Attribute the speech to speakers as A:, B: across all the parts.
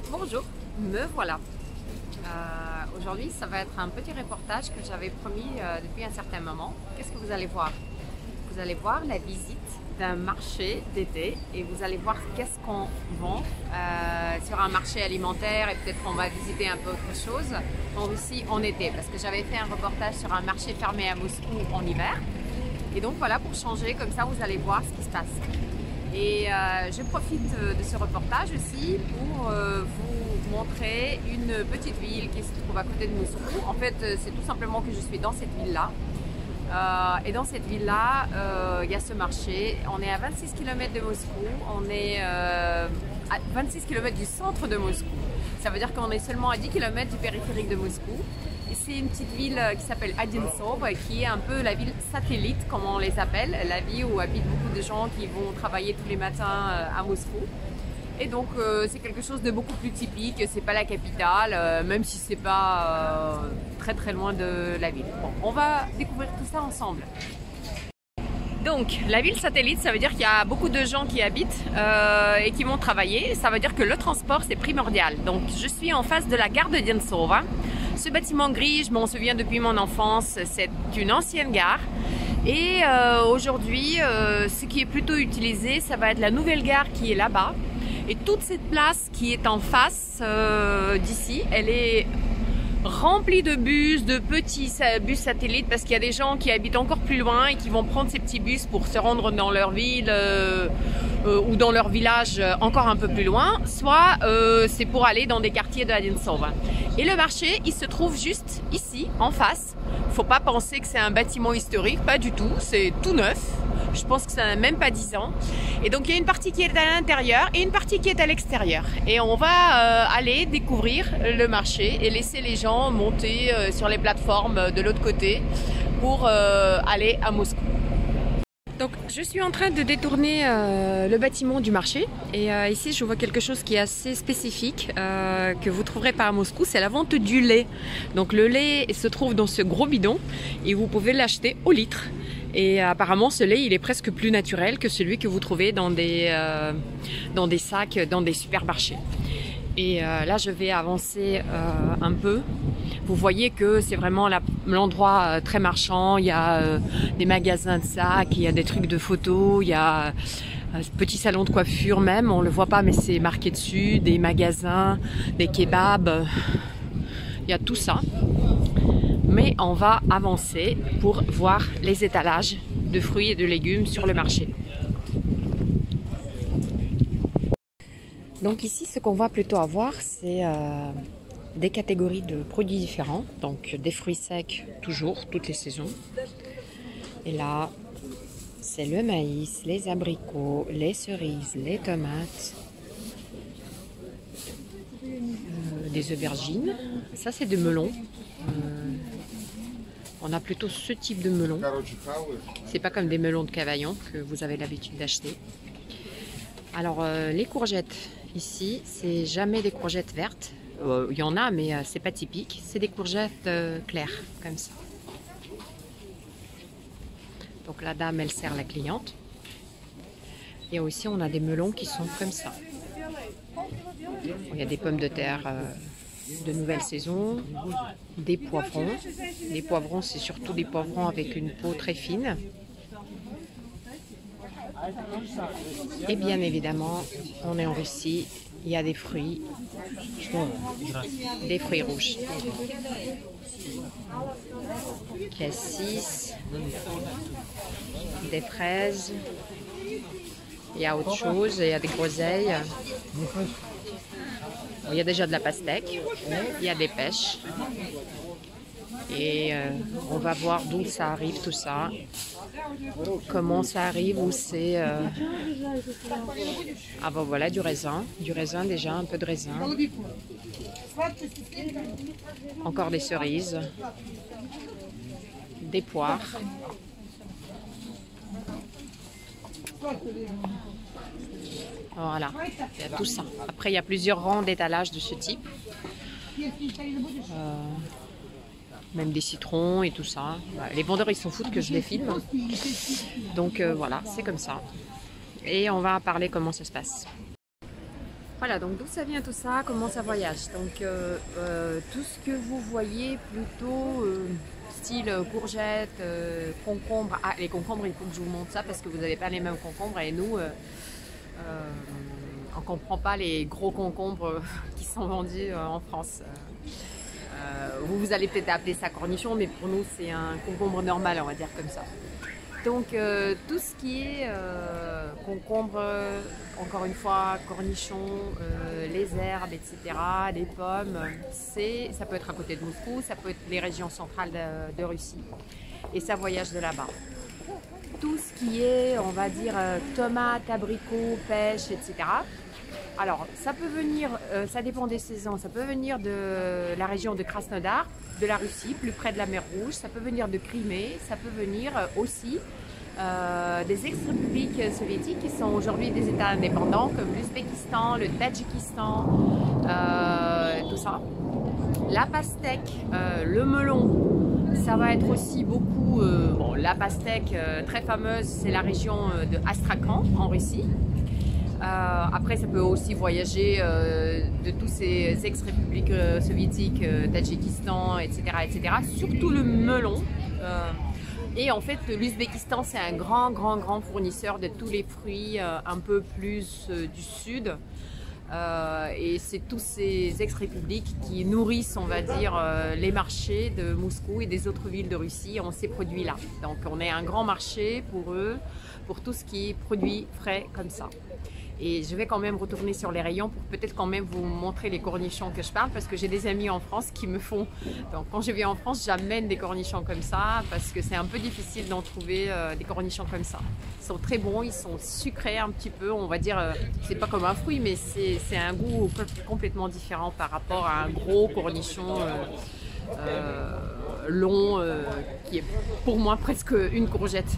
A: Bonjour, me voilà. Aujourd'hui, ça va être un petit reportage que j'avais promis depuis un certain moment. Qu'est-ce que vous allez voir? Vous allez voir la visite d'un marché d'été et vous allez voir qu'est-ce qu'on vend sur un marché alimentaire et peut-être qu'on va visiter un peu autre chose en Russie en été parce que j'avais fait un reportage sur un marché fermé à Moscou en hiver. Et donc voilà, pour changer, comme ça vous allez voir ce qui se passe. Et je profite de ce reportage aussi pour vous montrer une petite ville qui se trouve à côté de Moscou. En fait, c'est tout simplement que je suis dans cette ville-là. Et dans cette ville-là, il y a ce marché. On est à 26 km de Moscou. On est à 26 km du centre de Moscou. Ça veut dire qu'on est seulement à 10 km du périphérique de Moscou. Et c'est une petite ville qui s'appelle Odintsovo, qui est un peu la ville satellite, comme on les appelle, la ville où habitent beaucoup de gens qui vont travailler tous les matins à Moscou. Et donc c'est quelque chose de beaucoup plus typique, c'est pas la capitale, même si c'est pas très très loin de la ville. Bon, on va découvrir tout ça ensemble. Donc la ville satellite, ça veut dire qu'il y a beaucoup de gens qui habitent et qui vont travailler. Ça veut dire que le transport c'est primordial. Donc je suis en face de la gare de Odintsovo. Ce bâtiment gris, je m'en souviens depuis mon enfance, c'est une ancienne gare. Et aujourd'hui, ce qui est plutôt utilisé, ça va être la nouvelle gare qui est là-bas. Et toute cette place qui est en face d'ici, elle est remplie de bus, de petits bus satellites, parce qu'il y a des gens qui habitent encore plus loin et qui vont prendre ces petits bus pour se rendre dans leur ville ou dans leur village encore un peu plus loin, soit c'est pour aller dans des quartiers de Odintsovo. Et le marché, il se trouve juste ici, en face. Faut pas penser que c'est un bâtiment historique, pas du tout, c'est tout neuf. Je pense que ça n'a même pas 10 ans. Et donc il y a une partie qui est à l'intérieur et une partie qui est à l'extérieur. Et on va aller découvrir le marché et laisser les gens monter sur les plateformes de l'autre côté pour aller à Moscou. Donc je suis en train de détourner le bâtiment du marché et ici je vois quelque chose qui est assez spécifique que vous ne trouverez pas à Moscou, c'est la vente du lait. Donc le lait se trouve dans ce gros bidon et vous pouvez l'acheter au litre. Et apparemment ce lait il est presque plus naturel que celui que vous trouvez dans des sacs, dans des supermarchés. Et là je vais avancer un peu. Vous voyez que c'est vraiment l'endroit très marchand, il y a des magasins de sacs, il y a des trucs de photos, il y a un petit salon de coiffure même, on ne le voit pas mais c'est marqué dessus, des magasins, des kebabs, il y a tout ça. Mais on va avancer pour voir les étalages de fruits et de légumes sur le marché. Donc ici ce qu'on va plutôt avoir c'est des catégories de produits différents, donc des fruits secs toujours, toutes les saisons. Et là, c'est le maïs, les abricots, les cerises, les tomates, des aubergines. Ça, c'est des melons. On a plutôt ce type de melon. C'est pas comme des melons de Cavaillon que vous avez l'habitude d'acheter. Alors, les courgettes, ici, c'est jamais des courgettes vertes. Il y en a, mais c'est pas typique. C'est des courgettes claires, comme ça. Donc la dame, elle sert la cliente. Et aussi, on a des melons qui sont comme ça. Il y a des pommes de terre de nouvelle saison, des poivrons. Les poivrons, c'est surtout des poivrons avec une peau très fine. Et bien évidemment, on est en Russie. Il y a des fruits rouges. Cassis, des fraises, il y a autre chose, il y a des groseilles, il y a déjà de la pastèque, il y a des pêches. Et on va voir d'où ça arrive tout ça, comment ça arrive, où c'est... Ah ben voilà, du raisin déjà, un peu de raisin. Encore des cerises, des poires. Voilà, il y a tout ça. Après, il y a plusieurs rangs d'étalages de ce type. Même des citrons et tout ça. Les vendeurs, ils s'en foutent que je les filme. Donc voilà, c'est comme ça. Et on va parler comment ça se passe. Voilà, donc d'où ça vient tout ça, comment ça voyage. Donc tout ce que vous voyez plutôt style courgettes, concombres. Ah, les concombres, il faut que je vous montre ça parce que vous n'avez pas les mêmes concombres et nous, on ne comprend pas les gros concombres qui sont vendus en France. Vous allez peut-être appeler ça cornichon, mais pour nous c'est un concombre normal, on va dire comme ça. Donc tout ce qui est concombre, encore une fois, cornichons, les herbes, etc., les pommes, ça peut être à côté de Moscou, ça peut être les régions centrales de Russie. Et ça voyage de là-bas. Tout ce qui est, on va dire, tomates, abricots, pêche, etc. Alors, ça peut venir, ça dépend des saisons, ça peut venir de la région de Krasnodar, de la Russie, plus près de la mer Rouge, ça peut venir de Crimée, ça peut venir aussi des ex-républiques soviétiques qui sont aujourd'hui des États indépendants, comme l'Ouzbékistan, le Tadjikistan, tout ça. La pastèque, le melon, ça va être aussi beaucoup, bon, la pastèque très fameuse, c'est la région de Astrakhan en Russie. Après, ça peut aussi voyager de tous ces ex-républiques soviétiques, Tadjikistan, etc., etc. Surtout le melon. Et en fait, l'Ouzbékistan, c'est un grand fournisseur de tous les fruits un peu plus du sud. Et c'est tous ces ex-républiques qui nourrissent, on va dire, les marchés de Moscou et des autres villes de Russie en ces produits-là. Donc, on est un grand marché pour eux, pour tout ce qui est produits frais comme ça. Et je vais quand même retourner sur les rayons pour peut-être quand même vous montrer les cornichons que je parle parce que j'ai des amis en France qui me font. Donc quand je viens en France, j'amène des cornichons comme ça parce que c'est un peu difficile d'en trouver des cornichons comme ça. Ils sont très bons, ils sont sucrés un petit peu, on va dire, c'est pas comme un fruit mais c'est un goût complètement différent par rapport à un gros cornichon long qui est pour moi presque une courgette.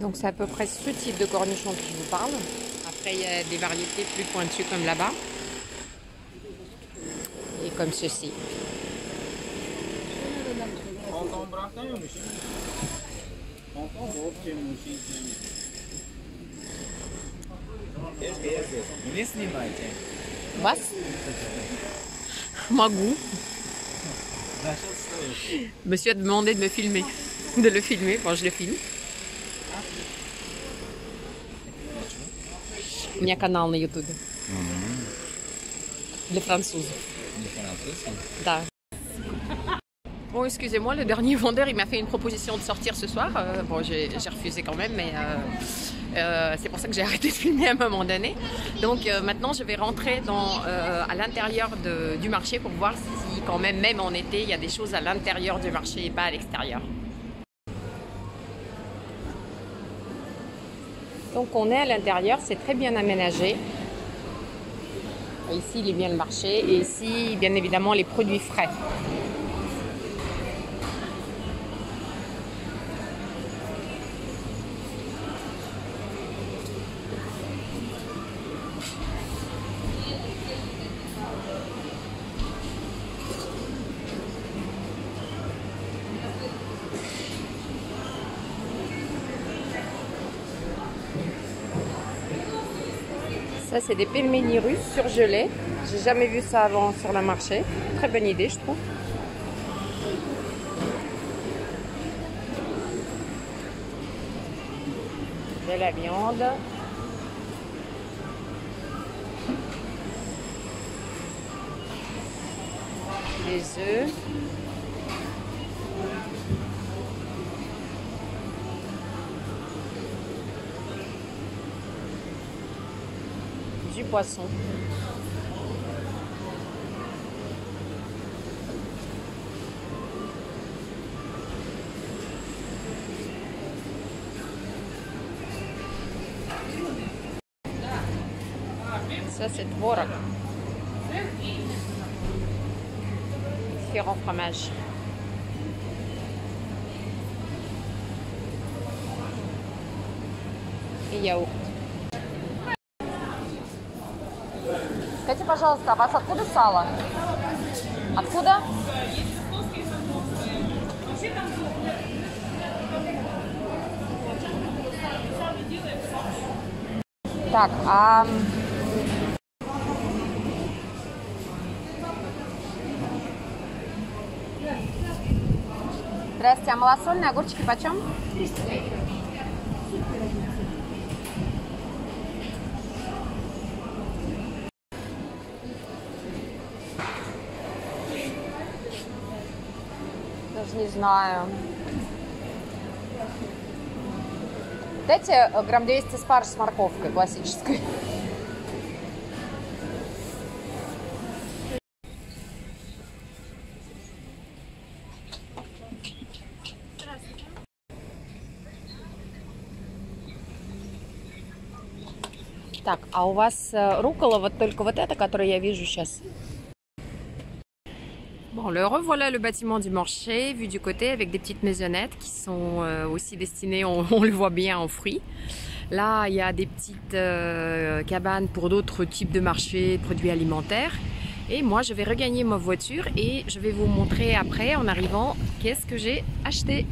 A: Donc c'est à peu près ce type de cornichon que je vous parle. Après il y a des variétés plus pointues comme là-bas. Et comme ceci. Вас? Могу. Monsieur a demandé de me filmer. De le filmer. Bon, je le filme. У меня канал на YouTube. Для французов. Да. Bon, excusez-moi, le dernier vendeur, il m'a fait une proposition de sortir ce soir. Bon, j'ai refusé quand même, mais c'est pour ça que j'ai arrêté de filmer à un moment donné. Donc maintenant, je vais rentrer à l'intérieur du marché pour voir si quand même en été, il y a des choses à l'intérieur du marché et pas à l'extérieur. Donc on est à l'intérieur, c'est très bien aménagé. Ici, il est bien le marché et ici, bien évidemment, les produits frais. Ça, c'est des pelmeni russes surgelés. J'ai jamais vu ça avant sur le marché. Très bonne idée, je trouve. De la viande. Des œufs. Du poisson. Ça, c'est tvorog. Différents fromages. И яурт. Скажите, пожалуйста, а у вас откуда сало? Откуда? Так, а Здравствуйте, а малосольные огурчики почем?
B: 300.
A: Даже не знаю. Дайте грамм 200 спаржи с морковкой классической. Так, а у вас руккола вот только вот эта, которую я вижу сейчас? Bon, le revoilà le bâtiment du marché, vu du côté, avec des petites maisonnettes qui sont aussi destinées, on le voit bien, en fruits. Là, il y a des petites cabanes pour d'autres types de marchés, produits alimentaires. Et moi, je vais regagner ma voiture et je vais vous montrer après, en arrivant, qu'est-ce que j'ai acheté.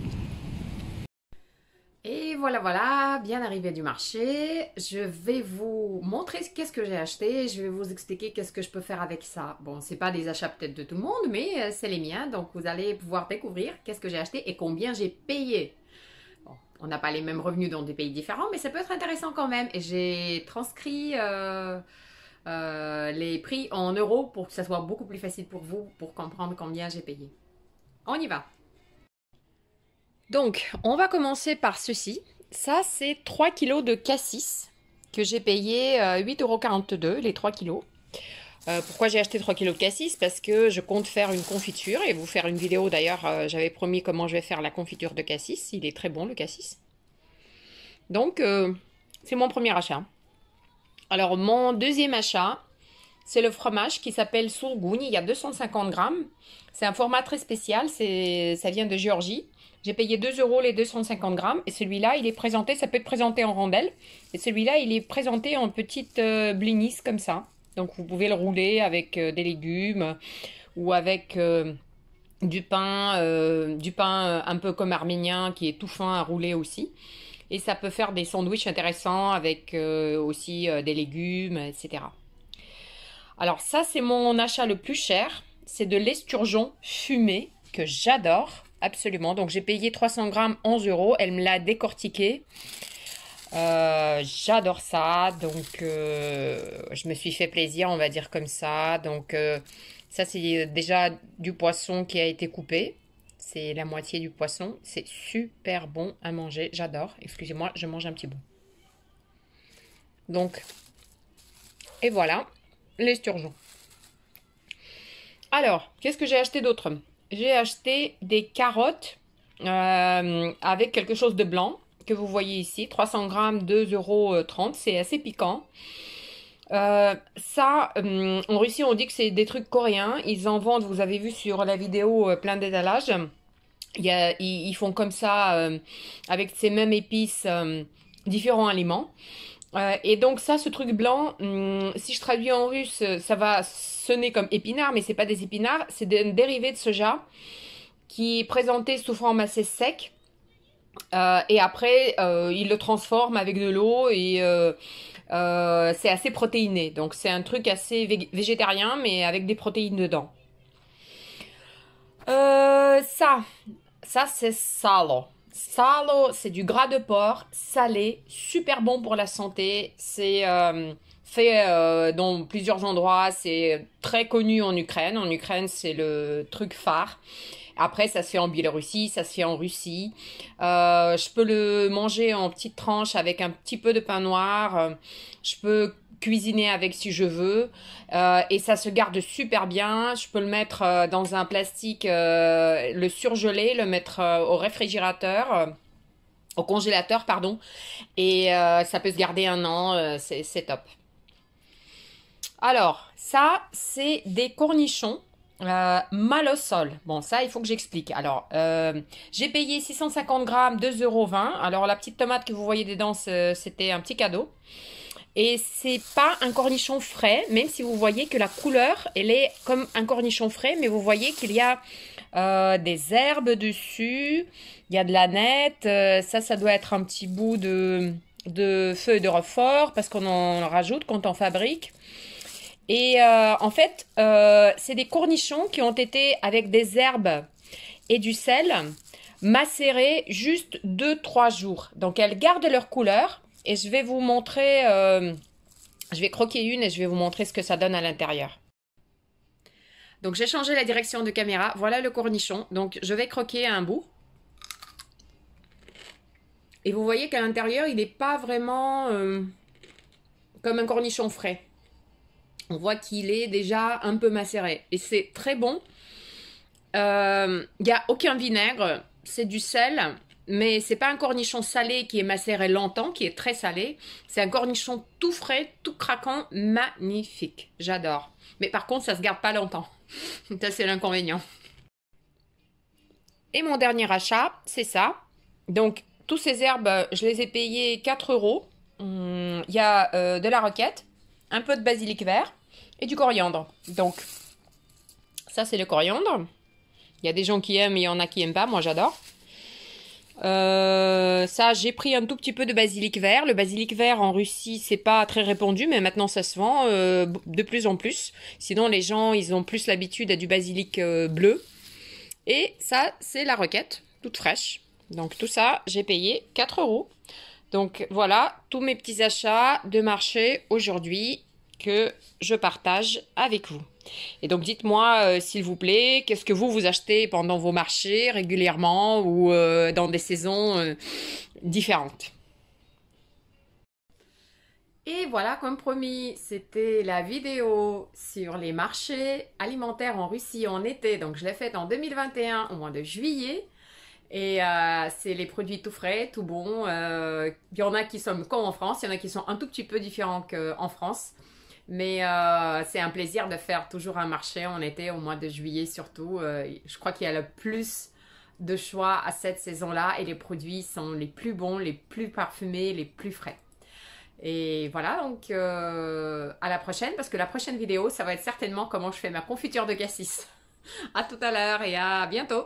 A: Et voilà, bien arrivé du marché. Je vais vous montrer qu'est-ce que j'ai acheté. Je vais vous expliquer qu'est-ce que je peux faire avec ça. Bon, c'est pas des achats peut-être de tout le monde, mais c'est les miens. Donc, vous allez pouvoir découvrir qu'est-ce que j'ai acheté et combien j'ai payé. Bon, on n'a pas les mêmes revenus dans des pays différents, mais ça peut être intéressant quand même. Et j'ai transcrit les prix en euros pour que ça soit beaucoup plus facile pour vous pour comprendre combien j'ai payé. On y va! Donc, on va commencer par ceci. Ça, c'est 3 kg de cassis que j'ai payé 8,42 €, les 3 kg. Pourquoi j'ai acheté 3 kg de cassis? Parce que je compte faire une confiture et vous faire une vidéo. D'ailleurs, j'avais promis comment je vais faire la confiture de cassis. Il est très bon, le cassis. Donc, c'est mon premier achat. Alors, mon deuxième achat, c'est le fromage qui s'appelle Sourgouni. Il y a 250 grammes. C'est un format très spécial. Ça vient de Géorgie. J'ai payé 2 € les 250 grammes. Et celui-là, il est présenté, ça peut être présenté en rondelles. Et celui-là, il est présenté en petites blinis comme ça. Donc, vous pouvez le rouler avec des légumes ou avec du pain un peu comme arménien qui est tout fin à rouler aussi. Et ça peut faire des sandwichs intéressants avec aussi des légumes, etc. Alors ça, c'est mon achat le plus cher. C'est de l'esturgeon fumé que j'adore absolument. Donc j'ai payé 300 grammes 11 €. Elle me l'a décortiqué. J'adore ça. Donc je me suis fait plaisir, on va dire comme ça. Donc ça, c'est déjà du poisson qui a été coupé. C'est la moitié du poisson. C'est super bon à manger. J'adore. Excusez-moi, je mange un petit bout. Donc, et voilà, l'esturgeon. Alors, qu'est-ce que j'ai acheté d'autre? J'ai acheté des carottes avec quelque chose de blanc que vous voyez ici. 300 grammes, 2,30 €. C'est assez piquant. Ça, en Russie, on dit que c'est des trucs coréens. Ils en vendent, vous avez vu sur la vidéo, plein d'étalages. Ils font comme ça, avec ces mêmes épices, différents aliments. Et donc ça, ce truc blanc, si je traduis en russe, ça va sonner comme épinards, mais c'est pas des épinards, c'est un dérivé de soja qui est présenté sous forme assez sec. Et après, ils le transforment avec de l'eau et c'est assez protéiné. Donc c'est un truc assez végétarien, mais avec des protéines dedans. Ça c'est salo. Salo, c'est du gras de porc salé, super bon pour la santé. C'est fait dans plusieurs endroits. C'est très connu en Ukraine. En Ukraine, c'est le truc phare. Après, ça se fait en Biélorussie, ça se fait en Russie. Je peux le manger en petites tranches avec un petit peu de pain noir. Je peux cuisiner avec si je veux. Et ça se garde super bien. Je peux le mettre dans un plastique, le surgeler, le mettre au réfrigérateur, au congélateur, pardon. Et ça peut se garder 1 an. C'est top. Alors, ça, c'est des cornichons. Malosol. Bon, ça, il faut que j'explique. Alors, j'ai payé 650 grammes, 2,20 €. Alors, la petite tomate que vous voyez dedans, c'était un petit cadeau. Et c'est pas un cornichon frais, même si vous voyez que la couleur, elle est comme un cornichon frais, mais vous voyez qu'il y a des herbes dessus, il y a de la nette, ça doit être un petit bout de
B: de feuilles de roquefort parce qu'on en rajoute quand on fabrique. Et en fait, c'est des cornichons qui ont été avec des herbes et du sel macérés juste 2-3 jours. Donc elles gardent leur couleur et je vais vous montrer, je vais croquer une et je vais vous montrer ce que ça donne à l'intérieur. Donc j'ai changé la direction de caméra, voilà le cornichon. Donc je vais croquer un bout. Et vous voyez qu'à l'intérieur, il n'est pas vraiment comme un cornichon frais. On voit qu'il est déjà un peu macéré. Et c'est très bon. Il n'y a aucun vinaigre. C'est du sel. Mais c'est pas un cornichon salé qui est macéré longtemps, qui est très salé. C'est un cornichon tout frais, tout craquant, magnifique. J'adore. Mais par contre, ça se garde pas longtemps. Ça, c'est l'inconvénient. Et mon dernier achat, c'est ça. Donc, tous ces herbes, je les ai payées 4 euros. Il y a de la roquette, un peu de basilic vert et du coriandre. Donc, ça, c'est le coriandre. Il y a des gens qui aiment, il y en a qui n'aiment pas. Moi, j'adore. Ça, j'ai pris un tout petit peu de basilic vert. Le basilic vert en Russie, c'est pas très répandu, mais maintenant ça se vend de plus en plus. Sinon, les gens, ils ont plus l'habitude à du basilic bleu. Et ça, c'est la roquette, toute fraîche. Donc tout ça, j'ai payé 4 euros. Donc voilà, tous mes petits achats de marché aujourd'hui que je partage avec vous. Et donc dites-moi, s'il vous plaît, qu'est-ce que vous achetez pendant vos marchés régulièrement ou dans des saisons différentes. Et voilà, comme promis, c'était la vidéo sur les marchés alimentaires en Russie en été. Donc je l'ai faite en 2021 au mois de juillet. Et c'est les produits tout frais, tout bons. Il y en a qui sont comme en France, il y en a qui sont un tout petit peu différents qu'en France. Mais c'est un plaisir de faire toujours un marché en été, au mois de juillet surtout. Je crois qu'il y a le plus de choix à cette saison-là et les produits sont les plus bons, les plus parfumés, les plus frais. Et voilà, donc à la prochaine, parce que la prochaine vidéo, ça va être certainement comment je fais ma confiture de cassis. À tout à l'heure et à bientôt!